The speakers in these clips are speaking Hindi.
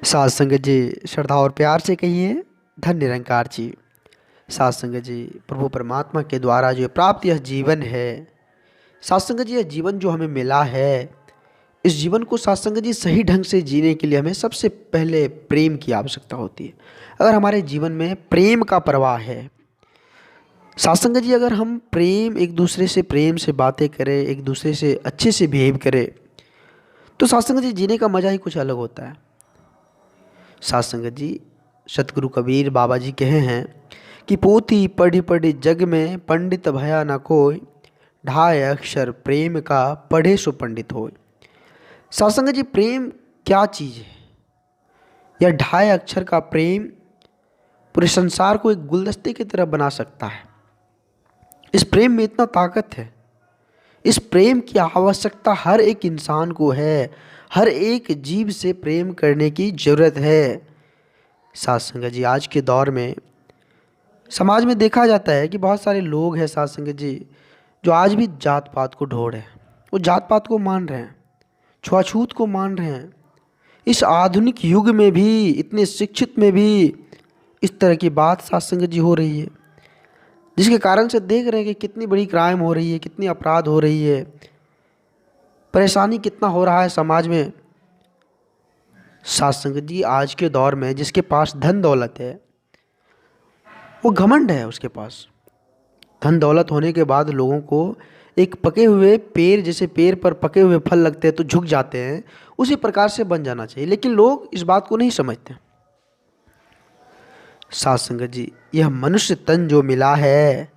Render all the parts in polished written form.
साध संगत जी श्रद्धा और प्यार से कहिए धन्य निरंकार जी। साध संगत जी प्रभु परमात्मा के द्वारा जो प्राप्त यह जीवन है, साध संगत जी यह जीवन जो हमें मिला है, इस जीवन को साध संगत जी सही ढंग से जीने के लिए हमें सबसे पहले प्रेम की आवश्यकता होती है। अगर हमारे जीवन में प्रेम का प्रवाह है, साध संगत जी अगर हम प्रेम एक दूसरे से प्रेम से बातें करें, एक दूसरे से अच्छे से बिहेव करें, तो साध संगत जी जीने का मज़ा ही कुछ अलग होता है। साध संगत जी सतगुरु कबीर बाबा जी कहे हैं कि पोथी पढ़ी पढ़ी जग में पंडित भया न कोई, ढाई अक्षर प्रेम का पढ़े सो पंडित होय। साध संगत जी प्रेम क्या चीज़ है? यह ढाई अक्षर का प्रेम पूरे संसार को एक गुलदस्ते की तरह बना सकता है। इस प्रेम में इतना ताकत है, इस प्रेम की आवश्यकता हर एक इंसान को है, हर एक जीव से प्रेम करने की ज़रूरत है। साध संगत जी आज के दौर में समाज में देखा जाता है कि बहुत सारे लोग हैं साध संगत जी जो आज भी जात पात को ढो रहे हैं, वो जात पात को मान रहे हैं, छुआछूत को मान रहे हैं। इस आधुनिक युग में भी, इतने शिक्षित में भी इस तरह की बात साध संगत जी हो रही है, जिसके कारण से देख रहे हैं कि कितनी बड़ी क्राइम हो रही है, कितनी अपराध हो रही है, परेशानी कितना हो रहा है समाज में। साध संगत जी आज के दौर में जिसके पास धन दौलत है, वो घमंड है, उसके पास धन दौलत होने के बाद लोगों को एक पके हुए पेड़, जैसे पेड़ पर पके हुए फल लगते हैं तो झुक जाते हैं, उसी प्रकार से बन जाना चाहिए। लेकिन लोग इस बात को नहीं समझते। साध संगत जी यह मनुष्य तन जो मिला है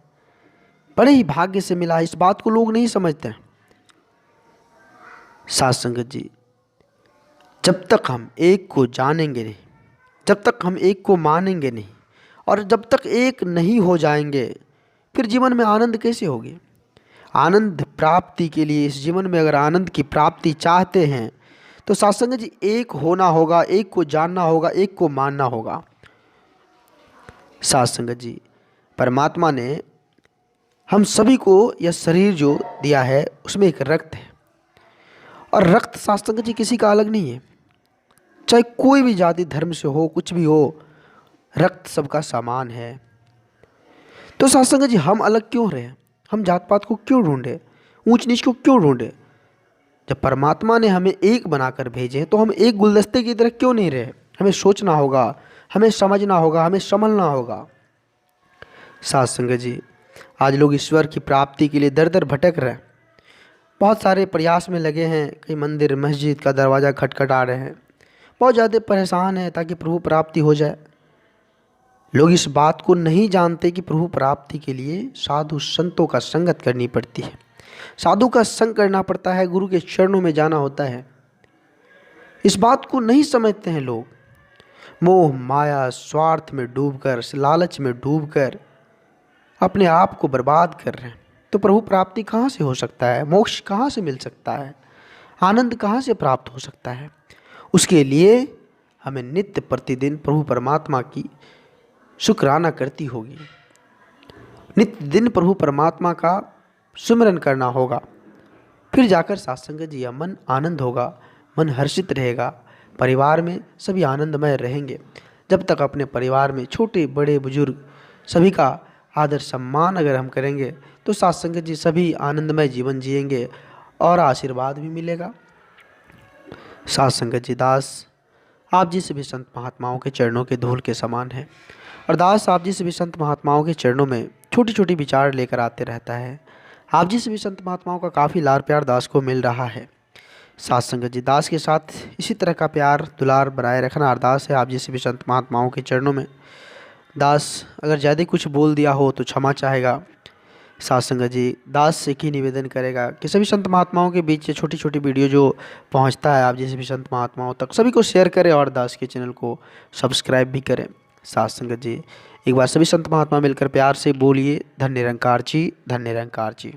बड़े ही भाग्य से मिला है, इस बात को लोग नहीं समझते। साध संगत जी जब तक हम एक को जानेंगे नहीं, जब तक हम एक को मानेंगे नहीं, और जब तक एक नहीं हो जाएंगे, फिर जीवन में आनंद कैसे होगी? आनंद प्राप्ति के लिए इस जीवन में अगर आनंद की प्राप्ति चाहते हैं तो साध संगत जी एक होना होगा, एक को जानना होगा, एक को मानना होगा। साध संगत जी परमात्मा ने हम सभी को यह शरीर जो दिया है उसमें एक रक्त है, और रक्त साध संगत जी किसी का अलग नहीं है, चाहे कोई भी जाति धर्म से हो, कुछ भी हो, रक्त सबका समान है। तो साध संगत जी हम अलग क्यों रहे? हम जात पात को क्यों ढूंढे, ऊंच नीच को क्यों ढूंढे? जब परमात्मा ने हमें एक बनाकर भेजे तो हम एक गुलदस्ते की तरह क्यों नहीं रहे? हमें सोचना होगा, हमें समझना होगा, हमें संभलना होगा। साध संगत जी आज लोग ईश्वर की प्राप्ति के लिए दर दर भटक रहे हैं, बहुत सारे प्रयास में लगे हैं, कई मंदिर मस्जिद का दरवाज़ा खटखटा रहे हैं, बहुत ज़्यादा परेशान है ताकि प्रभु प्राप्ति हो जाए। लोग इस बात को नहीं जानते कि प्रभु प्राप्ति के लिए साधु संतों का संगत करनी पड़ती है, साधु का संग करना पड़ता है, गुरु के चरणों में जाना होता है। इस बात को नहीं समझते हैं लोग। मोह माया स्वार्थ में डूबकर, लालच में डूबकर अपने आप को बर्बाद कर रहे हैं। तो प्रभु प्राप्ति कहाँ से हो सकता है? मोक्ष कहाँ से मिल सकता है? आनंद कहाँ से प्राप्त हो सकता है? उसके लिए हमें नित्य प्रतिदिन प्रभु परमात्मा की शुक्राना करती होगी, नित्य दिन प्रभु परमात्मा का सुमिरन करना होगा, फिर जाकर साध संगत जी मन आनंद होगा, मन हर्षित रहेगा, परिवार में सभी आनंदमय रहेंगे। जब तक अपने परिवार में छोटे बड़े बुजुर्ग सभी का आदर सम्मान अगर हम करेंगे तो साध संगत जी सभी आनंदमय जीवन जिएंगे और आशीर्वाद भी मिलेगा। साध संगत जी दास आप जी से भी संत महात्माओं के चरणों के धूल के समान है, और दास आप जी से भी संत महात्माओं के चरणों में छोटी छोटी विचार लेकर आते रहता है। आप जी से भी संत महात्माओं का काफ़ी लाड़ प्यार दास को मिल रहा है। साध संगत जी दास के साथ इसी तरह का प्यार दुलार बनाए रखना अरदास है आप जी से भी संत महात्माओं के चरणों में। दास अगर ज़्यादा कुछ बोल दिया हो तो क्षमा चाहेगा। साध संगत जी दास से ही निवेदन करेगा कि सभी संत महात्माओं के बीच ये छोटी छोटी वीडियो जो पहुंचता है आप जैसे भी संत महात्माओं तक, सभी को शेयर करें और दास के चैनल को सब्सक्राइब भी करें। साध संगत जी एक बार सभी संत महात्मा मिलकर प्यार से बोलिए धन्य निरंकार जी, धन्य निरंकार जी।